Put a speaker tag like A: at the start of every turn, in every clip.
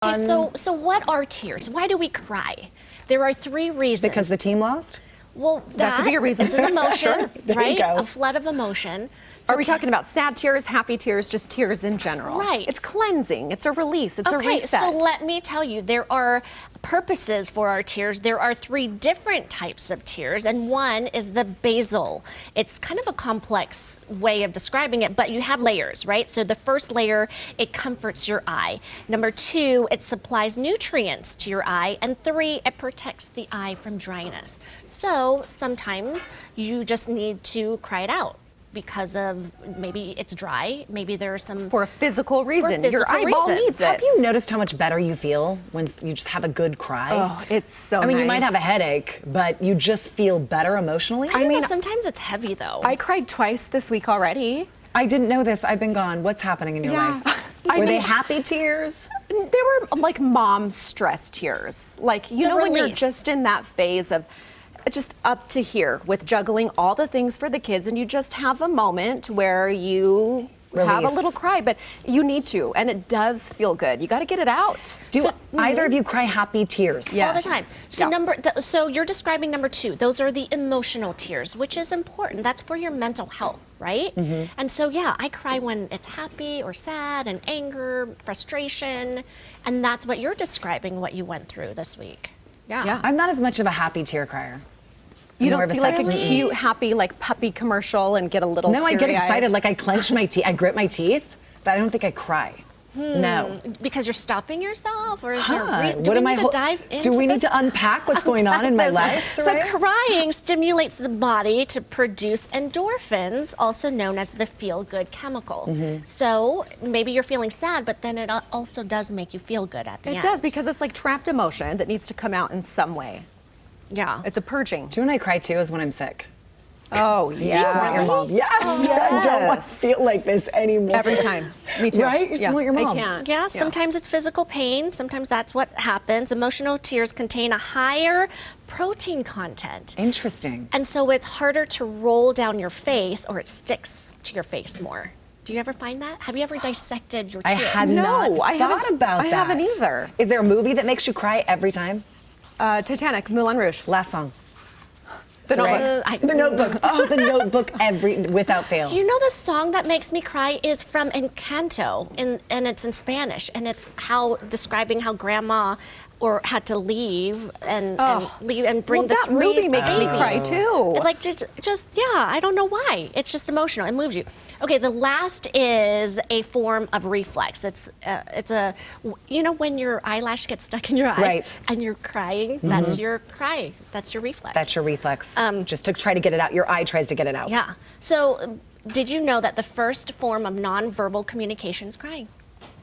A: Okay, so what are tears? Why do we cry? There are three reasons.
B: Because the team lost?
A: Well,
C: that could be a reason.
A: It's an emotion,
B: Sure, there
A: right?
B: you go.
A: A flood of emotion. So
C: Are we talking about sad tears, happy tears, just tears in general?
A: Right.
C: It's cleansing. It's a release. It's a reset.
A: So let me tell you, there are purposes for our tears. There are three different types of tears, and one is the basal. It's kind of a complex way of describing it, but you have layers, right? So the first layer, it comforts your eye. Number two, it supplies nutrients to your eye. And three, it protects the eye from dryness. So sometimes you just need to cry it out because of maybe it's dry, maybe there's some...
C: For a physical reason. Your eyeball needs it.
B: Have you noticed how much better you feel when you just have a good cry?
C: Oh, it's so
B: I mean,
C: nice.
B: you might have a headache, but you just feel better emotionally?
A: I mean, sometimes it's heavy though.
C: I cried twice this week already.
B: I didn't know this. I've been gone. What's happening in your life? Were they happy tears?
C: They were like mom stress tears. Like, you know, when you're just in that phase of just up to here with juggling all the things for the kids, and you just have a moment where you have a little cry, but you need to, and it does feel good. You got to get it out.
B: Do either of you cry happy tears?
C: Yes.
A: All the time. So so you're describing number two. Those are the emotional tears, which is important. That's for your mental health, right? And so yeah, I cry when it's happy or sad and anger, frustration, and that's what you're describing what you went through this week.
C: Yeah.
B: I'm not as much of a happy tear crier.
C: You
B: More
C: don't
B: of
C: see like a
B: second-
C: cute, happy, like puppy commercial and get a little
B: No, I get
C: teary-eyed?
B: excited. Like I clench my teeth, I grit my teeth, but I don't think I cry. No.
A: Because you're stopping yourself, or is there a reason?
B: What
A: Do
B: am
A: we
B: I
A: need to dive into
B: Do we need
A: this?
B: to unpack what's going on in my life?
A: So
B: Soraya?
A: crying stimulates the body to produce endorphins, also known as the feel-good chemical. So maybe you're feeling sad, but then it also does make you feel good at the end.
C: It does, because it's like trapped emotion that needs to come out in some way.
A: Yeah.
C: It's a purging.
B: Do you know when I cry too is when I'm sick.
C: Oh,
B: Yeah,
A: just want
B: your mom. Yes. I don't want to feel like this anymore.
C: Every time. Me too.
B: Right? You just want your mom.
C: I can't.
A: Yeah, sometimes it's physical pain. Sometimes that's what happens. Emotional tears contain a higher protein content.
B: Interesting.
A: And so it's harder to roll down your face, or it sticks to your face more. Do you ever find that? Have you ever dissected your tear?
B: I had
C: No,
B: not
C: I
B: thought
C: haven't-
B: about
C: I
B: that.
C: haven't either.
B: Is there a movie that makes you cry every time?
C: Titanic, Moulin Rouge.
B: Last song.
C: The
B: Right? The Notebook. Oh, The Notebook without fail.
A: You know, the song that makes me cry is from Encanto, and it's in Spanish, and it's describing how grandma had to leave and leave and bring the
C: that
A: three
C: movie makes me
A: babies.
C: cry too.
A: Like just yeah, I don't know why. It's just emotional. It moves you. Okay, the last is a form of reflex. It's a you know when your eyelash gets stuck in your eye
B: Right.
A: and you're crying. That's your cry. That's your reflex.
B: That's your reflex. Just to try to get it out. Your eye tries to get it out.
A: Yeah. So, did you know that the first form of nonverbal communication is crying?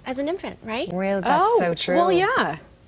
A: As an infant, right?
B: Really? That's so true.
C: Well, yeah.